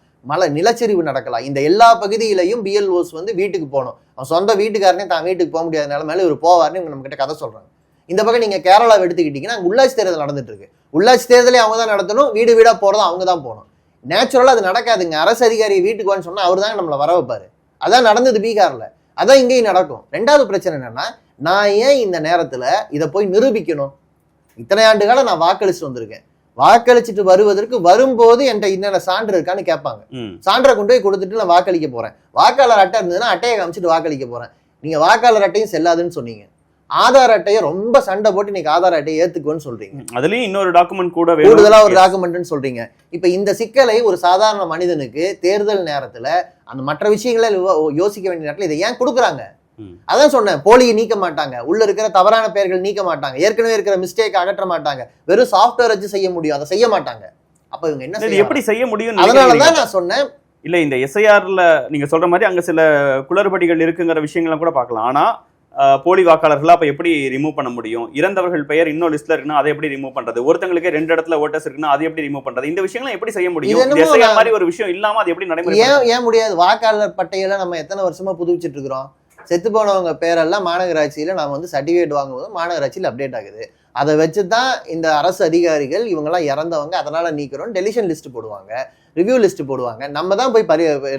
நிலச்சரிவு நடக்கலாம். இந்த எல்லா பகுதியிலையும் பிஎல்ஓஸ் வீட்டுக்கு போகணும். அவன் சொந்த வீட்டுக்காரனே தான் வீட்டுக்கு போக முடியாத நிலைமையில இவர் போவார்னு நம்ம கிட்ட கதை சொல்றாங்க. இந்த பக்கம் நீங்க கேரளாவை எடுத்துக்கிட்டீங்கன்னா உள்ளாட்சி தேர்தல் நடந்துட்டு இருக்கு. உள்ளாட்சி தேர்தலே அவங்க தான் நடத்தணும், வீடு வீடா போறதும் அவங்க தான் போகணும். நேச்சுரலா அது நடக்காதுங்க. அரசு அதிகாரி வீட்டுக்கு வான்னு சொன்னா அவர் தான் நம்மளை வர வைப்பாரு. அதான் நடந்தது பீகார்ல, அதான் இங்கேயும் நடக்கும். 2வது பிரச்சனை என்னன்னா, நான் ஏன் இந்த நேரத்துல இதை போய் நிரூபிக்கணும்? இத்தனை ஆண்டு காலம் நான் வாக்களிச்சுட்டு வந்திருக்கேன். வாக்களிச்சுட்டு வரும்போது என்கிட்ட என்னென்ன சான்று இருக்கான்னு கேட்பாங்க. சான்றை கொண்டு போய் கொடுத்துட்டு நான் வாக்களிக்க போறேன். வாக்காளர் அட்டை இருந்ததுன்னா அட்டையை காமிச்சிட்டு வாக்களிக்க போறேன். நீங்க வாக்காளர் அட்டையும் செல்லாதுன்னு சொன்னீங்க. ஆதார் அட்டையை ரொம்ப சண்டை போட்டு இன்னைக்கு ஆதார் அட்டையை ஏத்துக்குன்னு சொல்றீங்க. அதுலயும் இன்னொரு டாக்குமெண்ட் கூடுதலா ஒரு டாக்குமெண்ட்னு சொல்றீங்க. இப்ப இந்த சிக்கலை ஒரு சாதாரண மனிதனுக்கு தேர்தல் நேரத்துல அந்த மற்ற விஷயங்களை யோசிக்க வேண்டிய நேரத்துல இதை ஏன் கொடுக்குறாங்க? அதான் சொன்னேன், போலியை நீக்க மாட்டாங்க, உள்ள இருக்கிற தவறான பெயர்கள் நீக்க மாட்டாங்க, ஏற்கனவே இருக்கிற மிஸ்டேக் அகற்ற மாட்டாங்க, வெறும் சாஃப்ட்வேர் வச்சு செய்ய முடியும், அதை செய்ய மாட்டாங்க. அப்ப இவங்க என்ன எப்படி செய்ய முடியும்? அதனாலதான் நான் சொன்னேன், இல்ல இந்த எஸ்ஐஆர்ல நீங்க சொல்ற மாதிரி அங்க சில குளறுபடிகள் இருக்குங்கிற விஷயங்கள்லாம் கூட பார்க்கலாம். ஆனா போலி வாக்காளர்கள் அப்ப எப்படி ரிமூவ் பண்ண முடியும்? இறந்தவர்கள் பெயர் இன்னொரு லிஸ்ட்ல இருக்குன்னா அதை எப்படி ரிமூவ் பண்றது? ஒருத்தங்களுக்கு 2 இடத்துல ஓட்டர்ஸ் இருக்குன்னா அதை எப்படி ரிமூவ் பண்றது? இந்த விஷயங்களை எப்படி செய்ய முடியும்? எஸ்ஐஆர் மாதிரி ஒரு விஷயம் இல்லாம அது எப்படி நடைமுறை ஏன் முடியாது? வாக்காளர் பட்டியலை நம்ம எத்தனை வருஷமா புதுப்பிச்சிட்டு இருக்கிறோம். செத்து போனவங்க பேரெல்லாம் மாநகராட்சியில நாம வந்து சர்டிஃபிகேட் வாங்கும்போது மாநகராட்சியில் அப்டேட் ஆகுது. அதை வச்சுதான் இந்த அரசு அதிகாரிகள் இவங்கெல்லாம் இறந்தவங்க அதனால நீக்கிறோம் டெலிஷன் லிஸ்ட் போடுவாங்க, ரிவ்யூ லிஸ்ட் போடுவாங்க. நம்ம தான் போய்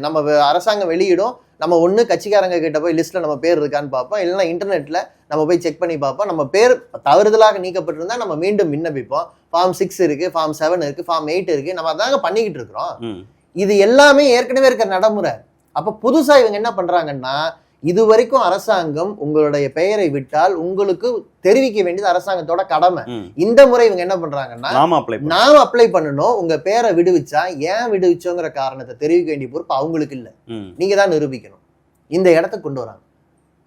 நம்ம அரசாங்கம் வெளியிடும், நம்ம ஒண்ணு கட்சிக்காரங்க கிட்ட போய் லிஸ்ட்ல நம்ம பேர் இருக்கான்னு பார்ப்போம், இல்லைன்னா இன்டர்நெட்ல நம்ம போய் செக் பண்ணி பார்ப்போம். நம்ம பேர் தவறுதலாக நீக்கப்பட்டிருந்தா நம்ம மீண்டும் விண்ணப்பிப்போம். ஃபார்ம் 6 இருக்கு, ஃபார்ம் 7 இருக்கு, ஃபார்ம் 8 இருக்கு, நம்ம அதாங்க பண்ணிக்கிட்டு இருக்கிறோம். இது எல்லாமே ஏற்கனவே இருக்கிற நடைமுறை. அப்ப புதுசா இவங்க என்ன பண்றாங்கன்னா, இது வரைக்கும் அரசாங்கம் உங்களுடைய பெயரை விட்டால் உங்களுக்கு தெரிவிக்க வேண்டியது அரசாங்கத்தோட கடமை. இந்த முறை இவங்க என்ன பண்றாங்கன்னா, நாம அப்ளை பண்ணணும், உங்க பேரை விடுவிச்சா ஏன் விடுவிச்சோங்கிற காரணத்தை தெரிவிக்க வேண்டிய பொறுப்பு அவங்களுக்கு இல்ல, நீங்க தான் நிரூபிக்கணும். இந்த இடத்த கொண்டு வராங்க.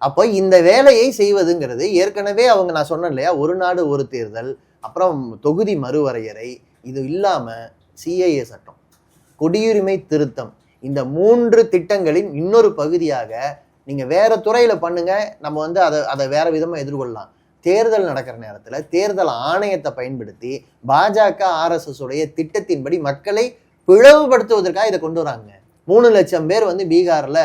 அப்போ இந்த வேலையை செய்வதுங்கிறது ஏற்கனவே அவங்க நான் சொன்னேன் இல்லையா, ஒரு நாடு ஒரு தேர்தல், அப்புறம் தொகுதி மறுவரையறை, இது இல்லாம சிஏஏ சட்டம், குடியுரிமை திருத்தம், இந்த 3 திட்டங்களின் இன்னொரு பகுதியாக நீங்க வேற துறையில பண்ணுங்க, நம்ம வந்து அதை வேற விதமா எதிர்கொள்ளலாம். தேர்தல் நடக்கிற நேரத்துல தேர்தல் ஆணையத்தை பயன்படுத்தி பாஜக RSS உடைய திட்டத்தின்படி மக்களை பிளவுபடுத்துவதற்காக இதை கொண்டு வராங்க. 3 லட்சம் பேர் வந்து பீகார்ல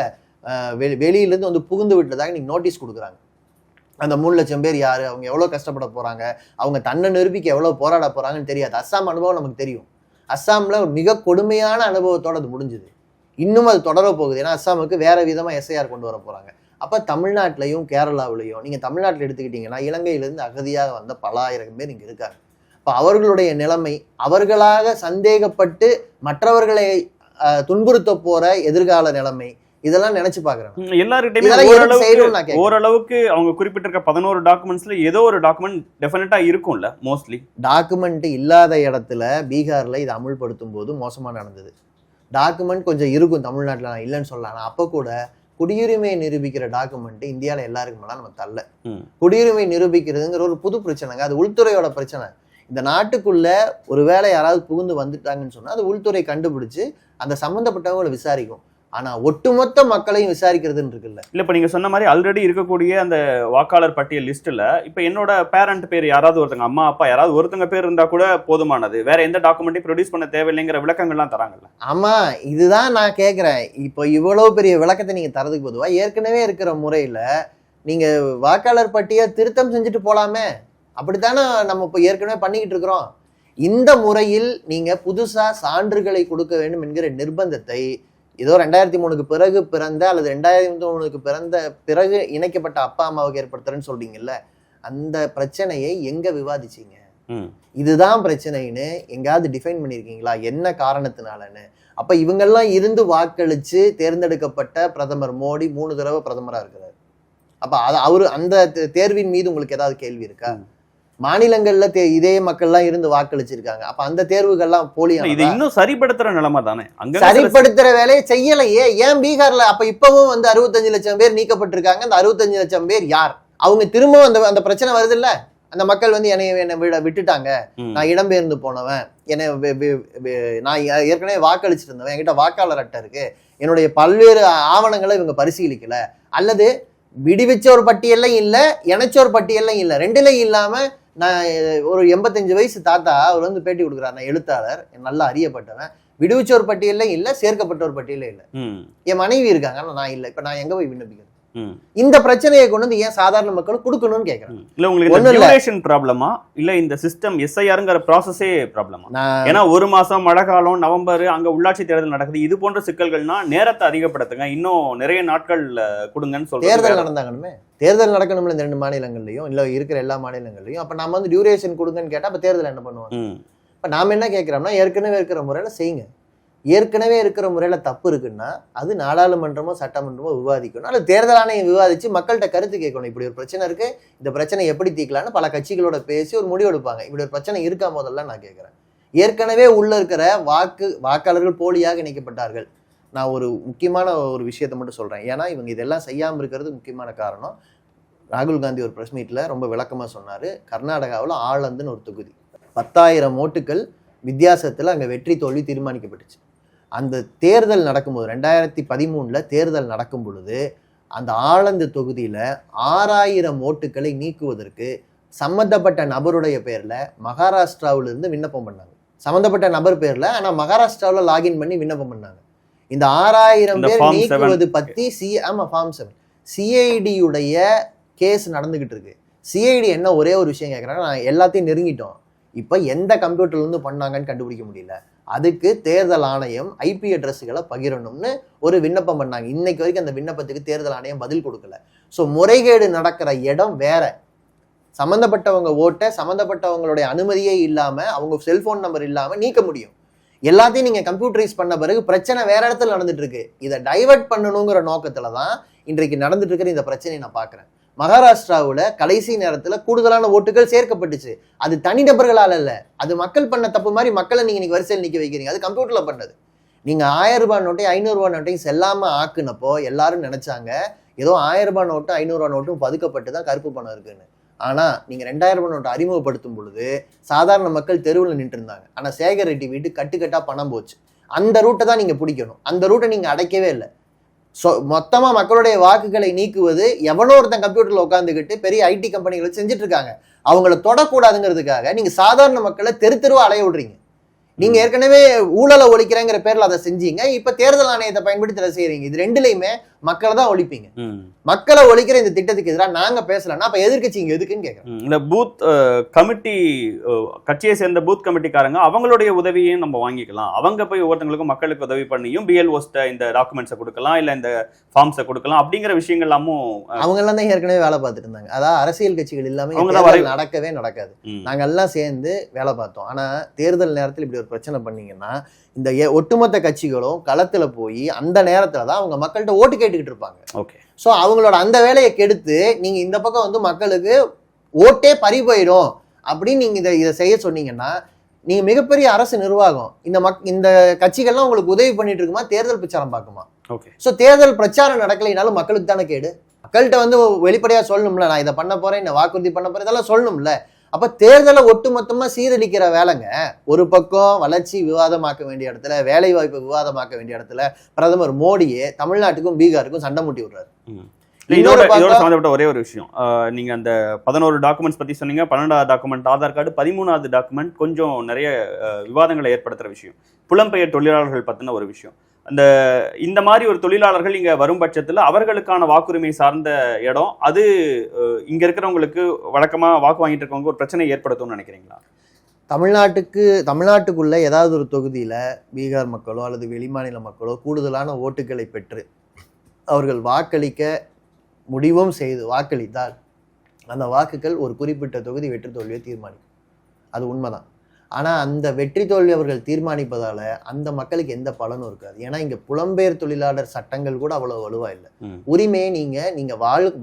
வெளியிலிருந்து வந்து புகுந்து விட்டதாக நீங்க நோட்டீஸ் கொடுக்குறாங்க. அந்த 3 லட்சம் பேர் யாரு, அவங்க எவ்வளவு கஷ்டப்பட போறாங்க, அவங்க தன்னை நிரூபிக்க எவ்வளவு போராட போறாங்கன்னு தெரியாது. அஸ்ஸாம் அனுபவம் நமக்கு தெரியும். அஸ்ஸாம்ல ஒரு மிக கொடுமையான அனுபவத்தோட அது முடிஞ்சுது. இன்னும் அது தொடர போகுது. ஏன்னா அஸ்ஸாமுக்கு வேற விதமா SIR கொண்டு வர போறாங்க. அப்ப தமிழ்நாட்டிலையும் கேரளாவிலையும், நீங்க தமிழ்நாட்டில் எடுத்துக்கிட்டீங்கன்னா இலங்கையிலிருந்து அகதியாக வந்த பல ஆயிரம் பேர் இங்க இருக்காங்க. இப்ப அவர்களுடைய நிலைமை, அவர்களாக சந்தேகப்பட்டு மற்றவர்களை துன்புறுத்த போற எதிர்கால நிலைமை, இதெல்லாம் நினைச்சு பாக்குறேன். எல்லார்கிட்டயுமே ஓரளவுக்கு அவங்க குறிப்பிட்டிருக்க 11 டாக்குமெண்ட்ஸ்ல ஏதோ ஒரு டாக்குமெண்ட் டெஃபினட்டா இருக்கும்ல. மோஸ்ட்லி டாக்குமெண்ட் இல்லாத இடத்துல பீகார்ல இதை அமுல்படுத்தும் போது மோசமா நடந்தது. டாக்குமெண்ட் கொஞ்சம் இருக்கும் தமிழ்நாட்டில், நான் இல்லைன்னு சொல்லலாம். ஆனால் அப்போ கூட குடியுரிமையை நிரூபிக்கிற டாக்குமெண்ட் இந்தியாவில் எல்லாருக்குமெல்லாம் நம்ம தரல. குடியுரிமை நிரூபிக்கிறதுங்கிற ஒரு புது பிரச்சனைங்க, அது உள்துறையோட பிரச்சனை. இந்த நாட்டுக்குள்ள ஒருவேளை யாராவது புகுந்து வந்துட்டாங்கன்னு சொன்னா அது உள்துறை கண்டுபிடிச்சு அந்த சம்பந்தப்பட்டவங்களை விசாரிக்கும். ஆனா ஒட்டுமொத்த மக்களையும் விசாரிக்கிறதுன்னு இருக்குல்ல. இல்ல இப்ப நீங்க சொன்ன மாதிரி ஆல்ரெடி இருக்கக்கூடிய அந்த வாக்காளர் பட்டியல் லிஸ்ட்ல இப்ப என்னோட பேரண்ட் பேர் யாராவது ஒருத்தங்க, அம்மா அப்பா யாராவது ஒருத்தங்க பேர் இருந்தா கூட போதுமானது, வேற எந்த டாக்குமெண்ட்டையும் ப்ரொடியூஸ் பண்ண தேவையில்லைங்கிற விளக்கங்கள்லாம் தராங்கல்ல. ஆமா, இதுதான் நான் கேட்கிறேன். இப்போ இவ்வளவு பெரிய விளக்கத்தை நீங்க தரதுக்கு பொதுவா ஏற்கனவே இருக்கிற முறையில நீங்க வாக்காளர் பட்டியல் திருத்தம் செஞ்சுட்டு போலாமே, அப்படித்தானே நம்ம இப்போ ஏற்கனவே பண்ணிக்கிட்டு இருக்கிறோம். இந்த முறையில் நீங்க புதுசா சான்றுகளை கொடுக்க வேண்டும் என்கிற நிர்பந்தத்தை ஏதோ 2003க்கு பிறகு பிறந்த அல்லது 2003க்கு பிறந்த பிறகு இணைக்கப்பட்ட அப்பா அம்மாவுக்கு ஏற்படுத்துறேன்னு சொல்றீங்கல்ல, அந்த பிரச்சனையை எங்க விவாதிச்சீங்க? இதுதான் பிரச்சனைன்னு எங்காவது டிஃபைன் பண்ணியிருக்கீங்களா, என்ன காரணத்தினாலன்னு? அப்ப இவங்கெல்லாம் இருந்து வாக்களிச்சு தேர்ந்தெடுக்கப்பட்ட பிரதமர் மோடி 3 தடவை பிரதமரா இருக்கிறார். அப்ப அவரு அந்த தேர்வின் மீது உங்களுக்கு ஏதாவது கேள்வி இருக்கா? மாநிலங்கள்ல இதே மக்கள்லாம் இருந்து வாக்களிச்சிருக்காங்க. அப்ப அந்த தேர்வுகள்லாம் போலியா? இது இன்னும் சரிப்படுத்துற நிலைமை தானே. சரிப்படுத்துற வேலையை செய்யலையே. ஏன் பீகார்ல அப்ப இப்பவும் வந்து 65 லட்சம் பேர் நீக்கப்பட்டிருக்காங்க. அந்த 65 லட்சம் பேர் யார்? அவங்க திரும்ப அந்த பிரச்சனை வருது இல்ல, அந்த மக்கள் வந்து என்னை விட்டுட்டாங்க, நான் இடம்பெயர்ந்து போனவன், நான் ஏற்கனவே வாக்களிச்சுட்டு இருந்தவன், என்கிட்ட வாக்காளர் அட்டை இருக்கு, என்னுடைய பல்வேறு ஆவணங்களை இவங்க பரிசீலிக்கல, அல்லது விடுவிச்ச ஒரு பட்டியல்ல இல்ல, இணைச்ச ஒரு பட்டியல்ல இல்ல, ரெண்டுலையும் இல்லாம நான் ஒரு 85 வயசு தாத்தா அவர் வந்து பேட்டி கொடுக்குறாரு, நான் எழுத்தாளர், நல்லா அறியப்பட்டவன், விடுவிச்ச ஒரு பட்டியல்ல இல்ல, சேர்க்கப்பட்ட ஒரு பட்டியல இல்ல, என் மனைவி இருக்காங்க, நான் இல்ல, இப்ப நான் எங்க போய் விண்ணப்பிக்கிறது? இந்த பிரச்சனையை கொண்டு வந்து ஏன் சாதாரண மக்களும் கொடுக்கணும்னு கேட்கிறேன். இல்ல உங்களுக்கு டியூரேஷன் ப்ராப்ளமா இல்ல இந்த சிஸ்டம் SIRங்கிற ப்ராசஸே ப்ராப்ளமா? ஏன்னா 1 மாசம் மழை காலம், நவம்பர், அங்க உள்ளாட்சி தேர்தல் நடக்குது, இது போன்ற சிக்கல்கள்னா நேரத்தை அதிகப்படுத்துங்க, இன்னும் நிறைய நாட்கள் கொடுங்கன்னு சொல்றாங்க. தேர்தல் நடந்தாங்கன்னு, தேர்தல் நடக்கணும்ல இந்த 2 மாநிலங்கள்லயும் இல்ல இருக்கிற எல்லா மாநிலங்கள்லயும். அப்ப நாம வந்து டியூரேஷன் கொடுங்கன்னு கேட்டா அப்ப தேர்தல் என்ன பண்ணுவாங்க? இப்ப நாம என்ன கேட்கிறோம்னா, ஏற்கனவே இருக்கிற முறையில செய்யுங்க. ஏற்கனவே இருக்கிற முறையில தப்பு இருக்குன்னா அது நாடாளுமன்றமோ சட்டமன்றமோ விவாதிக்கணும், அல்லது தேர்தல் ஆணையம் விவாதிச்சு மக்கள்கிட்ட கருத்து கேட்கணும். இப்படி ஒரு பிரச்சனை இருக்கு, இந்த பிரச்சனை எப்படி தீர்க்கலான்னு பல கட்சிகளோட பேசி ஒரு முடிவு எடுப்பாங்க. இப்படி ஒரு பிரச்சனை இருக்கா முதல்ல நான் கேட்கிறேன். ஏற்கனவே உள்ள இருக்கிற வாக்காளர்கள் போலியாக இணைக்கப்பட்டார்கள். நான் ஒரு முக்கியமான ஒரு விஷயத்தை மட்டும் சொல்றேன், ஏன்னா இவங்க இதெல்லாம் செய்யாம இருக்கிறது முக்கியமான காரணம். ராகுல் காந்தி ஒரு பிரஸ் மீட்ல ரொம்ப விளக்கமா சொன்னாரு. கர்நாடகாவில் ஆளந்துன்னு ஒரு தொகுதி 10,000 ஓட்டுகள் வித்தியாசத்துல அங்க வெற்றி தோல்வி தீர்மானிக்கப்பட்டுச்சு. அந்த தேர்தல் நடக்கும்போது 2013 தேர்தல் நடக்கும் பொழுது அந்த ஆளந்து தொகுதியில 6,000 ஓட்டுகளை நீக்குவதற்கு சம்பந்தப்பட்ட நபருடைய பேர்ல மகாராஷ்டிராவிலிருந்து விண்ணப்பம் பண்ணாங்க. சம்பந்தப்பட்ட நபர் பேர்ல, ஆனா மகாராஷ்டிராவில் லாகின் பண்ணி விண்ணப்பம் பண்ணாங்க. இந்த 6,000 பேர் நீக்குவது பத்தி ஃபார்ம் 7 சிஐடியுடைய கேஸ் நடந்துகிட்டு இருக்கு. சிஐடி என்ன ஒரே ஒரு விஷயம் கேட்குறாங்க, நான் எல்லாத்தையும் நெருங்கிட்டோம், இப்போ எந்த கம்ப்யூட்டர்லேருந்து பண்ணாங்கன்னு கண்டுபிடிக்க முடியல, அதுக்கு தேர்தல் ஆணையம் ஐபி அட்ரஸுகளை பகிரணும்னு ஒரு விண்ணப்பம் பண்ணாங்க. இன்னைக்கு வரைக்கும் அந்த விண்ணப்பத்துக்கு தேர்தல் ஆணையம் பதில் கொடுக்கல. ஸோ முறைகேடு நடக்கிற இடம் வேற. சம்மந்தப்பட்டவங்க ஓட்டை சம்மந்தப்பட்டவங்களுடைய அனுமதியே இல்லாமல், அவங்க செல்போன் நம்பர் இல்லாமல் நீக்க முடியும். எல்லாத்தையும் நீங்கள் கம்ப்யூட்டரைஸ் பண்ண பிறகு பிரச்சனை வேற இடத்துல நடந்துட்டு இருக்கு. இதை டைவர்ட் பண்ணணுங்கிற நோக்கத்தில் தான் இன்றைக்கு நடந்துட்டு இருக்கிற இந்த பிரச்சனையை நான் பார்க்குறேன். மகாராஷ்டிராவில் கடைசி நேரத்தில் கூடுதலான ஓட்டுகள் சேர்க்கப்பட்டுச்சு. அது தனிநபர்களால் அல்ல, அது மக்கள் பண்ண தப்பு மாதிரி மக்களை நீங்கள் இன்னைக்கு வரிசையில் நிற்க வைக்கிறீங்க. அது கம்ப்யூட்டரில் பண்ணது. நீங்கள் 1000 ரூபாய் நோட்டையும் 500 ரூபாய் நோட்டையும் செல்லாமல் ஆக்குனப்போ எல்லாரும் நினைச்சாங்க ஏதோ 1000 ரூபாய் நோட்டும் 500 ரூபாய் நோட்டும் பதுக்கப்பட்டு தான் கருப்பு பணம் இருக்குன்னு. ஆனால் நீங்கள் 2000 ரூபாய் நோட்டை அறிமுகப்படுத்தும் பொழுது சாதாரண மக்கள் தெருவில் நின்று இருந்தாங்க. ஆனால் சேகர் ரெட்டி வீட்டு கட்டுக்கட்டாக பணம் போச்சு. அந்த ரூட்டை தான் நீங்கள் பிடிக்கணும். அந்த ரூட்டை நீங்கள் அடைக்கவே இல்லை. மொத்தமாக மக்களுடைய வாக்குகளை நீக்குவது எவனோ ஒருத்தன் கம்ப்யூட்டரில் உட்காந்துக்கிட்டு பெரிய ஐடி கம்பெனிகள் செஞ்சுட்டு இருக்காங்க. அவங்கள தொடக்கூடாதுங்கிறதுக்காக நீங்கள் சாதாரண மக்களை தெருவா அலைய விடுறீங்க. நீங்க ஏற்கனவே ஊழலை ஒழிக்கிறேங்கிற பேர்ல அதை செஞ்சீங்க, இப்ப தேர்தல் ஆணையத்தை பயன்படுத்தி அதை செய்யறீங்க. இது ரெண்டுலையுமே மக்களை தான் ஒழிப்பீங்க. மக்களை ஒழிக்கிற இந்த திட்டத்துக்கு எதிராக நாங்க பேசலன்னா அப்ப எதிர்கட்சி இங்க எதுக்குன்னு கேட்கறேன். இந்த பூத் கமிட்டி, கட்சியை சேர்ந்த பூத் கமிட்டிக்காரங்க அவங்களுடைய உதவியையும் நம்ம வாங்கிக்கலாம். அவங்க போய் ஒவ்வொருத்தங்களுக்கும் மக்களுக்கு உதவி பண்ணியும் பிஎல்ஓஸ்ட இந்த டாக்குமெண்ட்ஸை கொடுக்கலாம், இல்ல இந்த ஃபார்ம்ஸை கொடுக்கலாம் அப்படிங்கிற விஷயங்கள் எல்லாமும் அவங்க எல்லாம் தான் ஏற்கனவே வேலை பார்த்துட்டு இருந்தாங்க. அதாவது அரசியல் கட்சிகள் இல்லாம நடக்கவே நடக்காது. நாங்க எல்லாம் சேர்ந்து வேலை பார்த்தோம். ஆனா தேர்தல் நேரத்தில் இப்படி ஒரு பிரச்சனை பண்ணீங்கன்னா இந்த ஒட்டுமொத்த கட்சிகளும் களத்துல போய் அந்த நேரத்துல தான் அவங்க மக்கள்கிட்ட ஓட்டு கேட்டுக்கிட்டு இருப்பாங்க. ஓகே. ஸோ அவங்களோட அந்த வேலையை கெடுத்து நீங்க இந்த பக்கம் வந்து மக்களுக்கு ஓட்டே பறி போயிடும் அப்படின்னு நீங்க இதை செய்ய சொன்னீங்கன்னா நீங்க மிகப்பெரிய அரசு நிர்வாகம். இந்த கட்சிகள்லாம் உங்களுக்கு உதவி பண்ணிட்டு இருக்குமா, தேர்தல் பிரச்சாரம் பார்க்குமா? ஓகே. ஸோ தேர்தல் பிரச்சாரம் நடக்கலைனாலும் மக்களுக்கு தானே கேடு. மக்கள்கிட்ட வந்து வெளிப்படையா சொல்லணும்ல, நான் இதை பண்ண போறேன், இந்த வாக்குறுதி பண்ண போறேன், இதெல்லாம் சொல்லணும்ல. அப்ப தேர்தலை ஒட்டுமொத்தமா சீரழிக்கிற வேலைங்க. ஒரு பக்கம் வளர்ச்சி விவாதமாக்க வேண்டிய இடத்துல, வேலை வாய்ப்பு விவாதமாக்க வேண்டிய இடத்துல பிரதமர் மோடியே தமிழ்நாட்டுக்கும் பீகாருக்கும் சண்டை மூட்டி விடுறாரு. இதோட சம்பந்தப்பட்ட ஒரே ஒரு விஷயம், நீங்க அந்த 11 டாக்குமெண்ட்ஸ் பத்தி சொன்னீங்க. 12வது டாக்குமெண்ட் ஆதார் கார்டு, 13வது டாக்குமெண்ட் கொஞ்சம் நிறைய விவாதங்களை ஏற்படுத்துற விஷயம், புலம்பெயர் தொழிலாளர்கள் பத்தின ஒரு விஷயம். இந்த மாதிரி ஒரு தொழிலாளர்கள் இங்க வரும் பட்சத்துல அவர்களுக்கான வாக்குரிமை சார்ந்த இடம் அது இங்க இருக்கிறவங்களுக்கு வழக்கமா வாக்கு வாங்கிட்டு இருக்கவங்க ஒரு பிரச்சனை ஏற்படுத்தும்னு நினைக்கிறீங்களா? தமிழ்நாட்டுக்குள்ள ஏதாவது ஒரு தொகுதியில பீகார் மக்களோ அல்லது வெளிமாநில மக்களோ கூடுதலான ஓட்டுகளை பெற்று அவர்கள் வாக்களிக்க முடிவும் செய்து வாக்களித்தால் அந்த வாக்குகள் ஒரு குறிப்பிட்ட தொகுதி வெற்றி தோல்வியை தீர்மானிக்கும். அது உண்மைதான். ஆனா அந்த வெற்றி தோல்வி அவர்கள் தீர்மானிப்பதால அந்த மக்களுக்கு எந்த பலனும் இருக்காது. ஏன்னா இங்க புலம்பெயர் தொழிலாளர் சட்டங்கள் கூட அவ்வளவு வலுவா இல்லை. உரிமையை நீங்க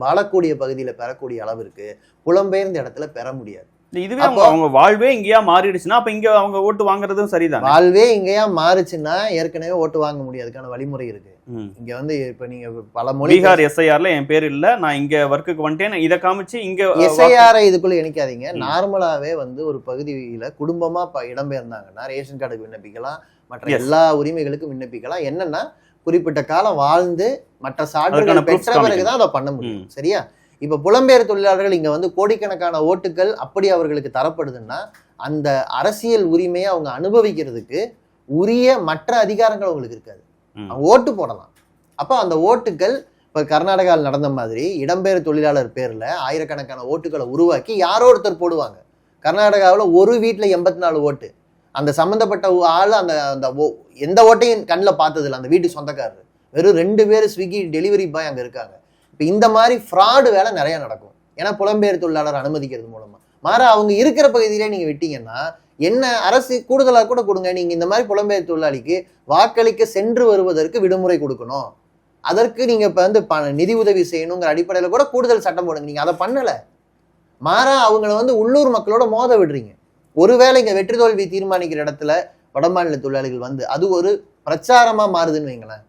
வாழக்கூடிய பகுதியில பெறக்கூடிய அளவிற்கு புலம்பெயர்ந்த இடத்துல பெற முடியாது. இதுவே அவங்க வாழ்வே இங்கேயா மாறிடுச்சுன்னா அப்ப இங்க அவங்க ஓட்டு வாங்குறதும் சரிதான். வாழ்வே இங்கேயா மாறுச்சுன்னா ஏற்கனவே ஓட்டு வாங்க முடியாதுக்கான வழிமுறை இருக்கு. இங்க வந்து இப்ப நீங்க பல மொழி பீகார் எஸ்ஐஆர்ல என் பேர் இல்ல, நான் இங்க ஒர்க்குக்கு வந்துட்டேன், இதை காமிச்சு இங்க எஸ்ஐஆரை இதுக்குள்ள இணைக்காதீங்க. நார்மலாவே வந்து ஒரு பகுதியில குடும்பமா இடம்பெயர்ந்தாங்கன்னா ரேஷன் கார்டுக்கு விண்ணப்பிக்கலாம், மற்ற எல்லா உரிமைகளுக்கும் விண்ணப்பிக்கலாம். என்னன்னா குறிப்பிட்ட காலம் வாழ்ந்து மற்ற சான்றுகள் பெற்ற பிறகுதான் அதை பண்ண முடியும். சரியா? இப்ப புலம்பெயர் தொழிலாளர்கள் இங்க வந்து கோடிக்கணக்கான ஓட்டுகள் அப்படி அவர்களுக்கு தரப்படுதுன்னா அந்த அரசியல் உரிமையை அவங்க அனுபவிக்கிறதுக்கு உரிய மற்ற அதிகாரங்கள் அவங்களுக்கு இருக்காது. அவங்க ஓட்டு போடலாம். அப்போ அந்த ஓட்டுகள் இப்ப கர்நாடகாவில் நடந்த மாதிரி இடம்பெயர் தொழிலாளர் பேர்ல ஆயிரக்கணக்கான ஓட்டுகளை உருவாக்கி யாரோ ஒருத்தர் போடுவாங்க. கர்நாடகாவில் ஒரு வீட்டுல 84 ஓட்டு. அந்த சம்பந்தப்பட்ட ஆள் அந்த எந்த ஓட்டையும் கண்ணில் பார்த்தது இல்லை. அந்த வீட்டு சொந்தக்காரர் வெறும் 2 பேர் ஸ்விக்கி டெலிவரி பாய் அங்க இருக்காங்க. இப்போ இந்த மாதிரி ஃப்ராடு வேலை நிறைய நடக்கும். ஏன்னா புலம்பெயர் தொழிலாளர் அனுமதிக்கிறது மூலமா. மாற அவங்க இருக்கிற பகுதியிலே நீங்க விட்டீங்கன்னா என்ன அரசு கூடுதலாக கூட கொடுங்க. நீங்க இந்த மாதிரி புலம்பெயர் தொழிலாளிக்கு வாக்களிக்க சென்று வருவதற்கு விடுமுறை கொடுக்கணும். அதற்கு நீங்க இப்ப வந்து நிதி உதவி செய்யணுங்கிற அடிப்படையில கூட கூடுதல் சட்டம் போடுங்க. நீங்க அதை பண்ணல. மாறா அவங்கள வந்து உள்ளூர் மக்களோட மோத விடுறீங்க. ஒருவேளை இங்க வெற்றி தோல்வி தீர்மானிக்கிற இடத்துல வடமாநில தொழிலாளிகள் வந்து அது ஒரு பிரச்சாரமா மாறுதுன்னு வைங்களேன்.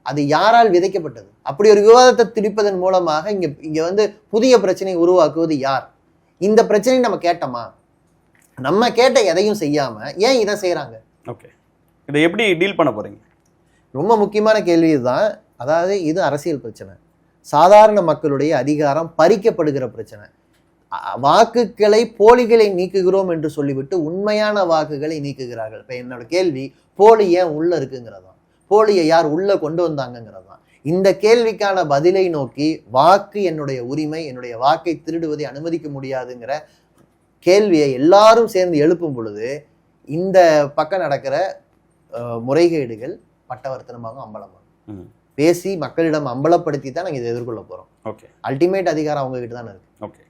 அது யாரால் விதைக்கப்பட்டது? அப்படி ஒரு விவாதத்தை திணிப்பதன் மூலமாக இங்க வந்து புதிய பிரச்சனையை உருவாக்குவது யார்? இந்த பிரச்சனையை நம்ம கேட்டோமா? நம்ம கேட்ட எதையும் செய்யாம ஏன் இதை செய்யறாங்க? ஓகே, இதை எப்படி டீல் பண்ண போறீங்க? ரொம்ப முக்கியமான கேள்வி இதுதான். அதாவது இது அரசியல் பிரச்சனை. சாதாரண மக்களுடைய அதிகாரம் பறிக்கப்படுகிற பிரச்சனை. வாக்குகளை போலிகளை நீக்குகிறோம் என்று சொல்லிவிட்டு உண்மையான வாக்குகளை நீக்குகிறார்கள். இப்ப என்னோட கேள்வி போலி ஏன் உள்ள இருக்குங்கிறதான், போலியை யார் உள்ள கொண்டு வந்தாங்கிறதான். இந்த கேள்விக்கான பதிலை நோக்கி வாக்கு என்னுடைய உரிமை, என்னுடைய வாக்கை திருடுவதை அனுமதிக்க முடியாதுங்கிற கேள்வியை எல்லாரும் சேர்ந்து எழுப்பும் பொழுது இந்த பக்கம் நடக்கிற முறைகேடுகள் பட்டவர்த்தனமாக அம்பலமாகும். பேசி மக்களிடம் அம்பலப்படுத்தி தான் நாங்கள் இதை எதிர்கொள்ள போறோம். ஓகே, அல்டிமேட் அதிகாரம் அவங்க கிட்ட தானே இருக்கு. ஓகே.